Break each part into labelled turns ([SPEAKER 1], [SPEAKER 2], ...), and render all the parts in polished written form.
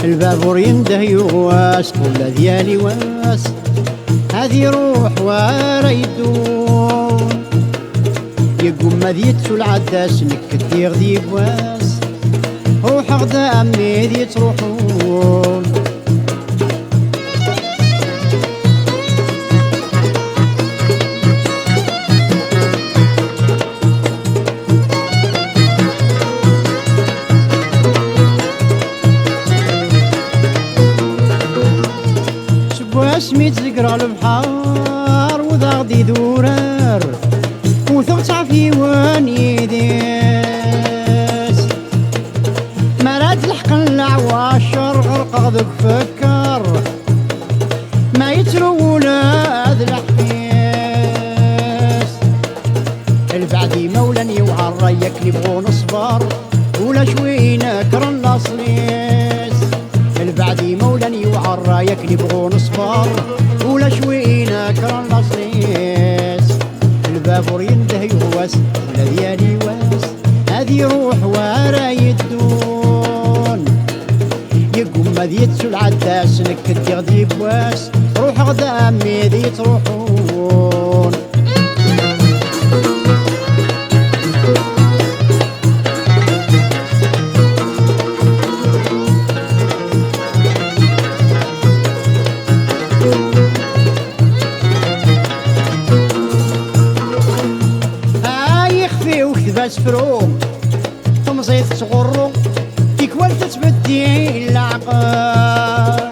[SPEAKER 1] البابور ينده يواس كل ديالي واس هذي روح ورا يدون يقوم مذيت العداس نكد يغدي بواس روح غدا أمي ذي تروحون سميت زقرا البحار وذا غدي دورار وثغت في واني ديس مرات الحق العواشر غرق غذك فكر ما يترو ولاد الحقيس البعدي مولاني وعرى ياكلي بغو نصبر ولا شوي نكر النصليس البعدي مولاني وعرى ياكلي بغو نصبر ولا شوي نكر النصليس البابور ينده يهوس ولا ديالي واس هذي روح ورا يدون يقوم مذيت العداس نكد يغدي بواس روح غدا أمي ذي تروحون فرو تمزيت تغرو تيكوال تتبدي العقل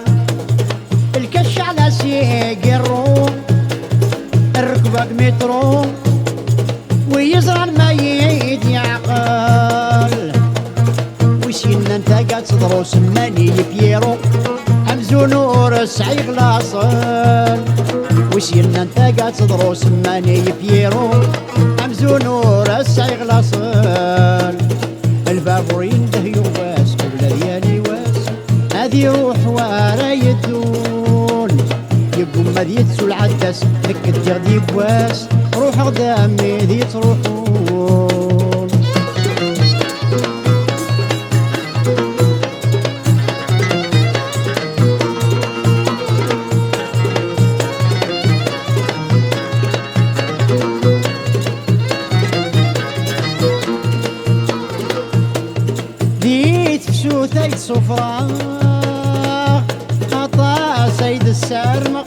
[SPEAKER 1] الكش على سيقرو الركبة مترو ويزرع الميت يعقل ويسينا انت قاعد تضرو سماني بيرو همزو نور السعي غلاصل ويسينا انت قاعد تضرو سماني بيرو همزو نور السعي غلاصل البابور ينده يواس كل ديالي واس هذي روح ورا يدون يقوم مذيت العداس نكد يغدي بواس روح غدا أمي ذي تروحون ثيد صفرا خطا سيد السرمق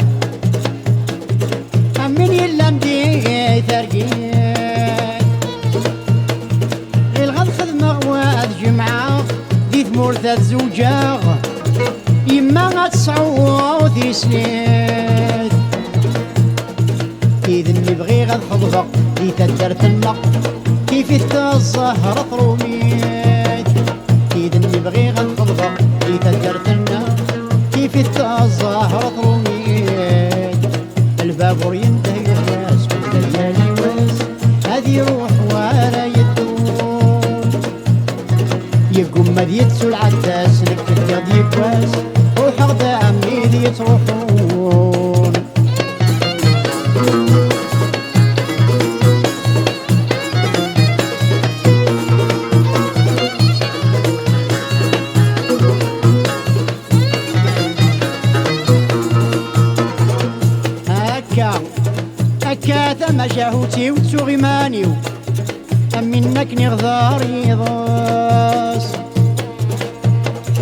[SPEAKER 1] من يلا مدي ترقيت الغد خدمة واد جمعة دي ثمور ثلاث زوجاغ يما غتسعود سنيت إذن نبغي غد خضبق دي تدر تنق كيف الزهرة طروميت إذن نبغي غد خضبق دي تدر تنق كيف الزهرة طروميت البابور ينتهي الراس كل الليالي واس هذي روح ولا يدون يقوم مديت العداس لك تغدي كواس روح غدا أمي ذي تروحون هكا ثم شهوتي وتسوغي مانيو منك نغذار يضاس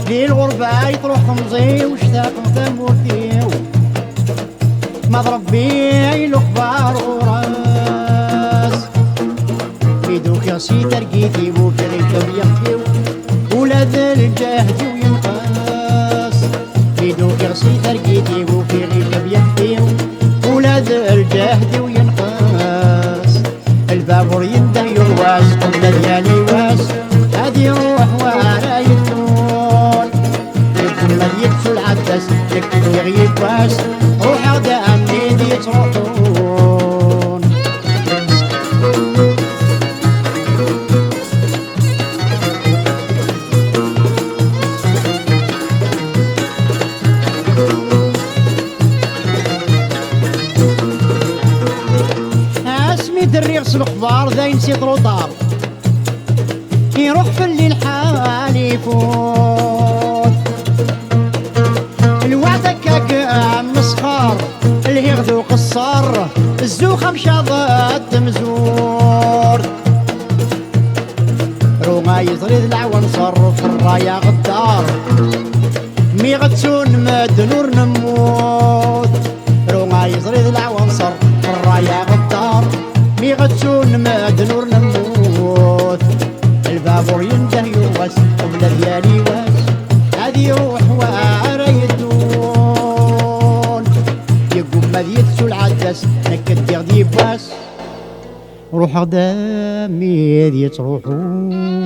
[SPEAKER 1] في الغربة يطروح خمزي وشتاق ثمورتيو مضرب بيه الأخبار غراس بيدوك يصي ترقيتي وفريق بيخفيو ولا ذا الجهد وينقاس بيدوك يصي ترقيتي وفريق بيخفيو ولا ذا الجهد وينقاس البابور ينده يرواس كل ديالي واس هذي روح ولا يدون يكون مليت العدس لك يغيب واس روح غدا أمي ذي تروحون دري غسل الخبار ذا ينسي طروطار يروح في الليل حال يفوت وخمشة ضد مزور روما يزريد العوان صرف الراية غدار مي غتسون ماد نور نموت روما يزريد العوان صرف الراية غدار مي غتسون ماد نور نموت البابور ينده يواس قبل ديالي واس هادي يروح وعرا يدون يقوم مادي يتسو العدس نكد يغدي باس روح غدامي يتروحون